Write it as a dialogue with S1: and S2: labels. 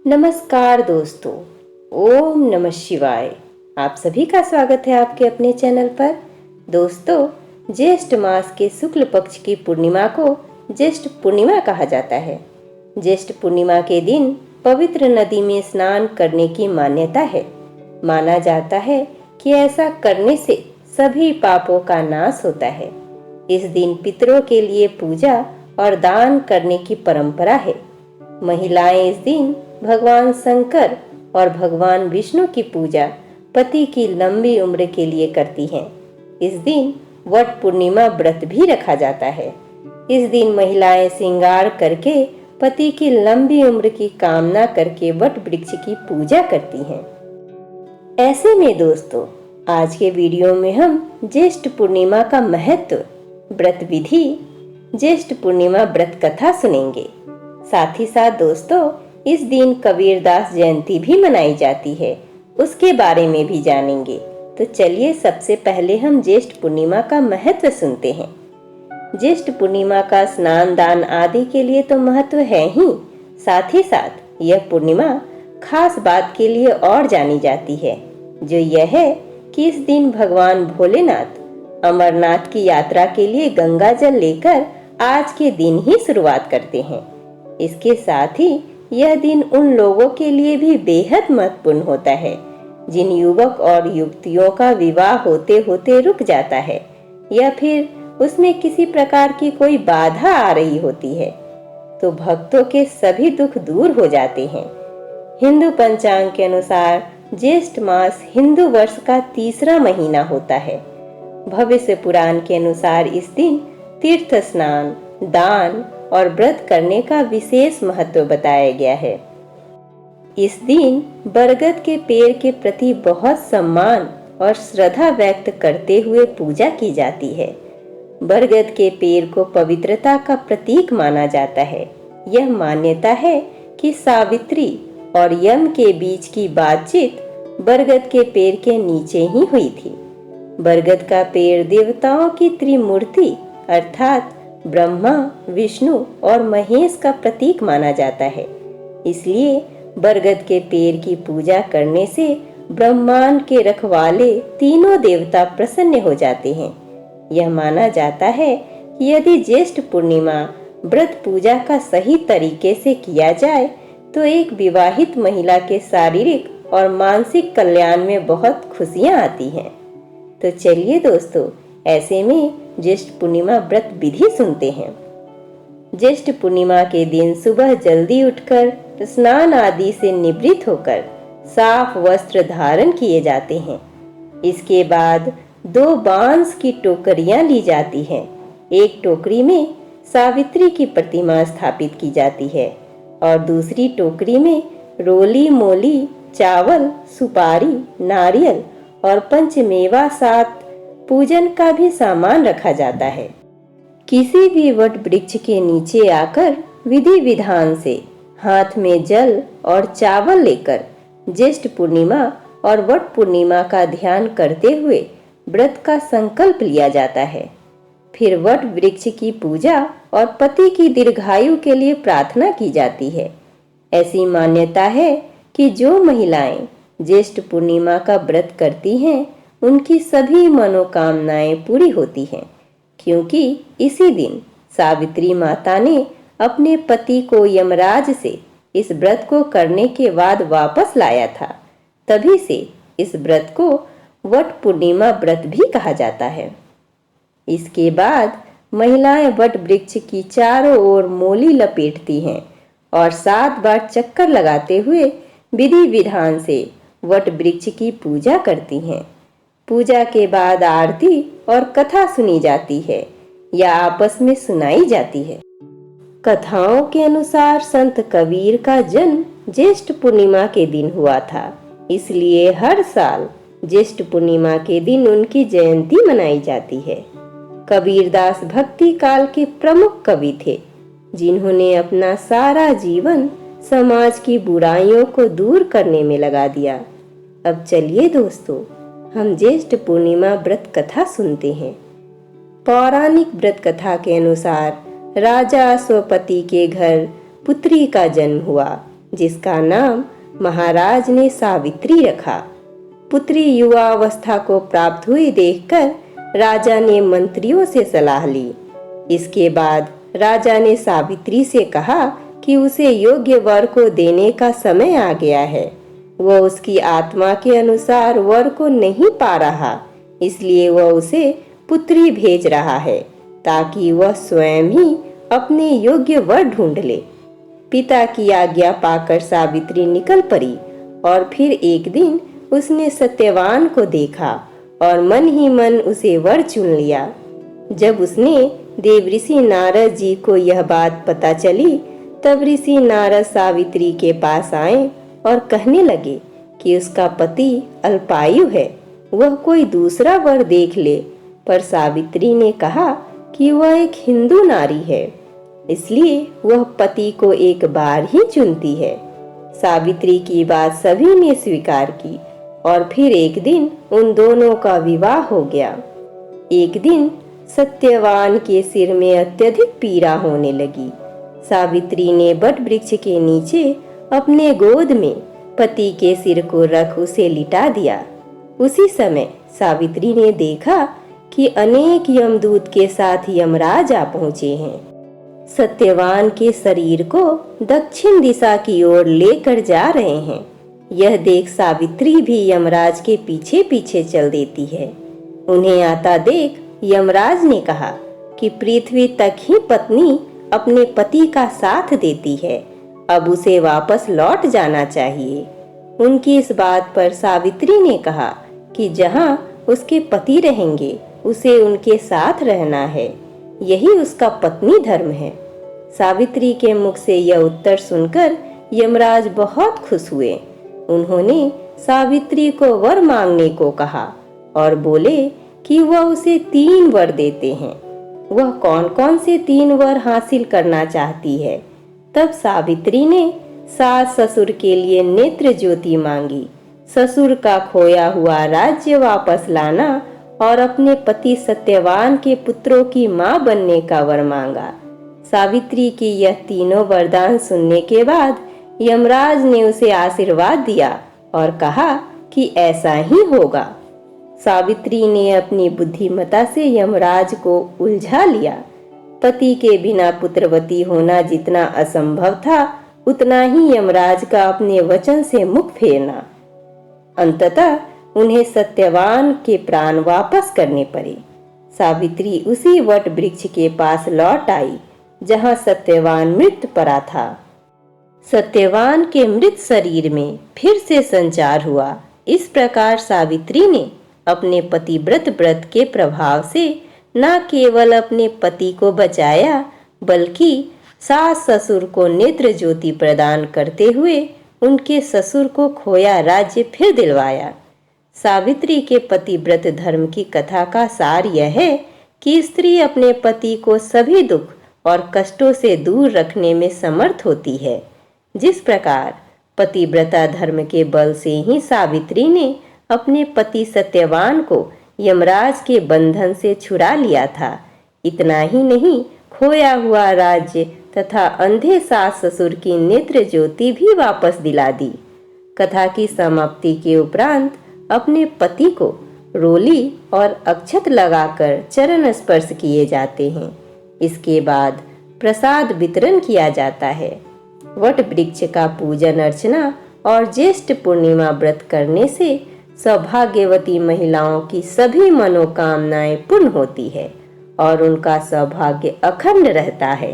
S1: नमस्कार दोस्तों। ओम नमः शिवाय। आप सभी का स्वागत है आपके अपने चैनल पर। दोस्तों, ज्येष्ठ मास के शुक्ल पक्ष की पूर्णिमा को ज्येष्ठ पूर्णिमा कहा जाता है। ज्येष्ठ पूर्णिमा के दिन पवित्र नदी में स्नान करने की मान्यता है। माना जाता है कि ऐसा करने से सभी पापों का नाश होता है। इस दिन पितरों के लिए पूजा और दान करने की परंपरा है। महिलाएं इस दिन भगवान शंकर और भगवान विष्णु की पूजा पति की लंबी उम्र के लिए करती हैं। इस दिन वट पूर्णिमा व्रत भी रखा जाता है। इस दिन महिलाएं श्रृंगार करके पति की लंबी उम्र की कामना करके वट वृक्ष की पूजा करती हैं। ऐसे में दोस्तों, आज के वीडियो में हम ज्येष्ठ पूर्णिमा का महत्व, व्रत विधि, ज्येष्ठ पूर्णिमा व्रत कथा सुनेंगे। साथ ही साथ दोस्तों, इस दिन कबीरदास जयंती भी मनाई जाती है, उसके बारे में भी जानेंगे। तो चलिए सबसे पहले हम ज्येष्ठ पूर्णिमा का महत्व सुनते हैं। ज्येष्ठ पूर्णिमा का स्नान दान आदि के लिए तो महत्व है ही, साथ ही साथ यह पूर्णिमा खास बात के लिए और जानी जाती है, जो यह है कि इस दिन भगवान भोलेनाथ अमरनाथ की यात्रा के लिए गंगा जल लेकर आज के दिन ही शुरुआत करते हैं। इसके साथ ही यह दिन उन लोगों के लिए भी बेहद महत्वपूर्ण होता है जिन युवक और युवतियों का विवाह होते होते रुक जाता है या फिर उसमें किसी प्रकार की कोई बाधा आ रही होती है, तो भक्तों के सभी दुख दूर हो जाते हैं। हिंदू पंचांग के अनुसार ज्येष्ठ मास हिंदू वर्ष का तीसरा महीना होता है। भविष्य पुराण के अनुसार इस दिन तीर्थ स्नान, दान और व्रत करने का विशेष महत्व बताया गया है। इस दिन बरगद के पेड़ के प्रति बहुत सम्मान और श्रद्धा व्यक्त करते हुए पूजा की जाती है। बरगद के पेड़ को पवित्रता का प्रतीक माना जाता है। यह मान्यता है कि सावित्री और यम के बीच की बातचीत बरगद के पेड़ के नीचे ही हुई थी। बरगद का पेड़ देवताओं की त्रिमूर्ति अर्थात ब्रह्मा, विष्णु और महेश का प्रतीक माना जाता है। इसलिए बरगद के पेड़ की पूजा करने से ब्रह्मांड के रखवाले तीनों देवता प्रसन्न हो जाते हैं। यह माना जाता है कि यदि ज्येष्ठ पूर्णिमा व्रत पूजा का सही तरीके से किया जाए तो एक विवाहित महिला के शारीरिक और मानसिक कल्याण में बहुत खुशियां आती हैं। तो चलिए दोस्तों, ऐसे में ज्येष्ठ पूर्णिमा व्रत विधि सुनते हैं। ज्येष्ठ पूर्णिमा के दिन सुबह जल्दी उठकर स्नान आदि से निवृत्त होकर साफ वस्त्र धारण किए जाते हैं। इसके बाद 2 बांस की टोकरियां ली जाती हैं। एक टोकरी में सावित्री की प्रतिमा स्थापित की जाती है और दूसरी टोकरी में रोली मोली, चावल, सुपारी, नारियल और पंचमेवा साथ पूजन का भी सामान रखा जाता है। किसी भी वट वृक्ष के नीचे आकर विधि विधान से हाथ में जल और चावल लेकर ज्येष्ठ पूर्णिमा और वट पूर्णिमा का ध्यान करते हुए व्रत का संकल्प लिया जाता है। फिर वट वृक्ष की पूजा और पति की दीर्घायु के लिए प्रार्थना की जाती है। ऐसी मान्यता है कि जो महिलाएं ज्येष्ठ पूर्णिमा का व्रत करती हैं उनकी सभी मनोकामनाएं पूरी होती हैं, क्योंकि इसी दिन सावित्री माता ने अपने पति को यमराज से इस व्रत को करने के बाद वापस लाया था। तभी से इस व्रत को वट पूर्णिमा व्रत भी कहा जाता है। इसके बाद महिलाएं वट वृक्ष की चारों ओर मोली लपेटती हैं और 7 बार चक्कर लगाते हुए विधि विधान से वट वृक्ष की पूजा करती हैं। पूजा के बाद आरती और कथा सुनी जाती है या आपस में सुनाई जाती है। कथाओं के अनुसार संत कबीर का जन्म ज्येष्ठ पूर्णिमा के दिन हुआ था, इसलिए हर साल ज्येष्ठ पूर्णिमा के दिन उनकी जयंती मनाई जाती है। कबीरदास भक्ति काल के प्रमुख कवि थे, जिन्होंने अपना सारा जीवन समाज की बुराइयों को दूर करने में लगा दिया। अब चलिए दोस्तों, हम ज्येष्ठ पूर्णिमा व्रत कथा सुनते हैं। पौराणिक व्रत कथा के अनुसार राजा अश्वपति के घर पुत्री का जन्म हुआ। जिसका नाम महाराज ने सावित्री रखा। पुत्री युवा अवस्था को प्राप्त हुई देखकर राजा ने मंत्रियों से सलाह ली। इसके बाद राजा ने सावित्री से कहा कि उसे योग्य वर को देने का समय आ गया है। वह उसकी आत्मा के अनुसार वर को नहीं पा रहा, इसलिए वह उसे पुत्री भेज रहा है ताकि वह स्वयं ही अपने योग्य वर ढूंढ ले। पिता की आज्ञा पाकर सावित्री निकल पड़ी और फिर एक दिन उसने सत्यवान को देखा और मन ही मन उसे वर चुन लिया। जब उसने देवऋषि नारद जी को यह बात पता चली, तब ऋषि नारद सावित्री के पास आए और कहने लगे कि उसका पति अल्पायु है, वह कोई दूसरा वर देख ले। पर सावित्री ने कहा कि वह एक हिंदू नारी है, इसलिए वह पति को एक बार ही चुनती है। सावित्री की बात सभी ने स्वीकार की और फिर एक दिन उन दोनों का विवाह हो गया। एक दिन सत्यवान के सिर में अत्यधिक पीड़ा होने लगी। सावित्री ने बट वृक्ष के नीचे अपने गोद में पति के सिर को रख उसे लिटा दिया। उसी समय सावित्री ने देखा कि अनेक यमदूत के साथ यमराज आ पहुंचे हैं। सत्यवान के शरीर को दक्षिण दिशा की ओर लेकर जा रहे हैं। यह देख सावित्री भी यमराज के पीछे पीछे चल देती है। उन्हें आता देख यमराज ने कहा कि पृथ्वी तक ही पत्नी अपने पति का साथ देती है, अब उसे वापस लौट जाना चाहिए। उनकी इस बात पर सावित्री ने कहा कि जहाँ उसके पति रहेंगे उसे उनके साथ रहना है, यही उसका पत्नी धर्म है। सावित्री के मुख से यह उत्तर सुनकर यमराज बहुत खुश हुए। उन्होंने सावित्री को वर मांगने को कहा और बोले कि वह उसे 3 वर देते हैं। वह कौन कौन से 3 वर हासिल करना चाहती है। तब सावित्री ने सास ससुर के लिए नेत्र ज्योति मांगी, ससुर का खोया हुआ राज्य वापस लाना और अपने पति सत्यवान के पुत्रों की मां बनने का वर मांगा। सावित्री की यह तीनों वरदान सुनने के बाद यमराज ने उसे आशीर्वाद दिया और कहा कि ऐसा ही होगा। सावित्री ने अपनी बुद्धिमता से यमराज को उलझा लिया। पति के बिना पुत्रवती होना जितना असंभव था, उतना ही यमराज का अपने वचन से मुख फेरना। अंततः उन्हें सत्यवान के प्राण वापस करने पड़े। सावित्री उसी वट वृक्ष के पास लौट आई जहां सत्यवान मृत पड़ा था। सत्यवान के मृत शरीर में फिर से संचार हुआ। इस प्रकार सावित्री ने अपने पतिव्रत व्रत के प्रभाव से न केवल अपने पति को बचाया, बल्कि सास ससुर को नेत्र ज्योति प्रदान करते हुए उनके ससुर को खोया राज्य फिर दिलवाया। सावित्री के पतिव्रत धर्म की कथा का सार यह है कि स्त्री अपने पति को सभी दुख और कष्टों से दूर रखने में समर्थ होती है। जिस प्रकार पतिव्रता धर्म के बल से ही सावित्री ने अपने पति सत्यवान को यमराज के बंधन से छुड़ा लिया था, इतना ही नहीं, खोया हुआ राज्य तथा अंधे सास ससुर की नेत्र ज्योति भी वापस दिला दी। कथा की समाप्ति के उपरांत अपने पति को रोली और अक्षत लगाकर चरण स्पर्श किए जाते हैं। इसके बाद प्रसाद वितरण किया जाता है। वट वृक्ष का पूजन अर्चना और ज्येष्ठ पूर्णिमा व्रत करने से सौभाग्यवती महिलाओं की सभी मनोकामनाएं पूर्ण होती है और उनका सौभाग्य अखंड रहता है।